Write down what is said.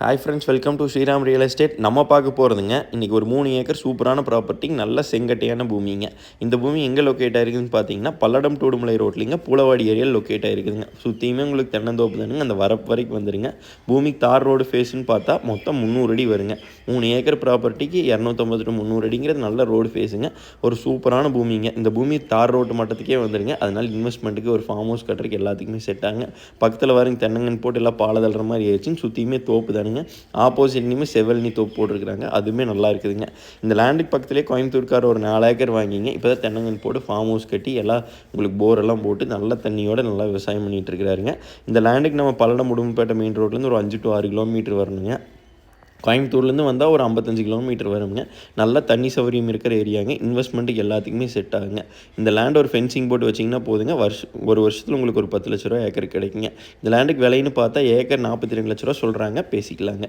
Hi friends, welcome to Sriram real estate. நம்ம பார்க்க போகிறதுங்க இன்றைக்கி ஒரு 3 ஏக்கர் சூப்பரான ப்ராப்பர்ட்டி, நல்ல செங்கட்டையான பூமிங்க. இந்த பூமி எங்கே லொக்கேட் ஆகிருக்குதுன்னு பார்த்தீங்கன்னா, பல்லடம் டூடுமலை ரோட்லிங்க பூலவாடி ஏரியாவில் லொக்கேட் ஆகிருக்குதுங்க. சுற்றியுமே உங்களுக்கு தென்னந்தோப்பு தானுங்க. அந்த வரப்பு வரைக்கும் வந்துடுங்க. பூமிக்கு தார் ரோடு ஃபேஸ்ன்னு பார்த்தா மொத்தம் 300 அடி வருங்க. 3 ஏக்கர் ப்ராப்பர்ட்டிக்கு 250 to 300 அடிங்கிறது நல்ல ரோடு ஃபேஸுங்க. ஒரு சூப்பரான பூமிங்க. இந்த பூமி தார் ரோட்டு மட்டத்துக்கே வந்துடுங்க. அதனால் இன்வெஸ்ட்மெண்ட்டுக்கு ஒரு ஃபார்ம் ஹவுஸ் கட்டுறதுக்கு எல்லாத்துக்குமே செட் ஆகுங்க. பக்கத்தில் வரங்க தென்னங்கன்னு போட்டு எல்லாம் பாலை தள்ளுற மாதிரி ஆயிடுச்சுன்னு சுற்றியுமே தோப்பு தானுங்க. ஆப்போசிட்லையுமே செவல்னி தோப்பு போட்டிருக்கிறாங்க. அதுவுமே நல்லா இருக்குதுங்க. இந்த லேண்டுக்கு பக்கத்துலேயே கோயம்புத்தூர்கார் ஒரு 4 ஏக்கர் வாங்கிங்க. இப்போ தான் தென்னங்கன்னு போட்டு ஃபார்ம் ஹவுஸ் கட்டி எல்லாம் உங்களுக்கு போரெல்லாம் போட்டு நல்ல தண்ணியோட நல்லா விவசாயம் பண்ணிகிட்டு இருக்கிறாருங்க. இந்த லேண்டுக்கு நம்ம பல்லடம் உடும்பேட்டை மெயின் ரோட்லேருந்து ஒரு 5 to 6 கிலோமீட்டர் வரணுங்க. கோயம்புத்தூர்லேருந்து வந்தால் ஒரு 55 கிலோமீட்டர் வருங்க. நல்ல தண்ணி சௌகரியம் இருக்கிற ஏரியாங்க. இன்வெஸ்ட்மெண்ட்டுக்கு எல்லாத்துக்குமே செட் ஆகுங்க. இந்த லேண்ட் ஒரு ஃபென்சிங் போட்டு வச்சிங்கன்னா போதுங்க. ஒரு வருஷத்தில் உங்களுக்கு ஒரு 10 லட்ச ரூபா ஏக்கர் கிடைக்குங்க. இந்த லேண்டுக்கு விலைன்னு பார்த்தா ஏக்கர் 42 லட்ச ரூபா சொல்கிறாங்க. பேசிக்கலாங்க.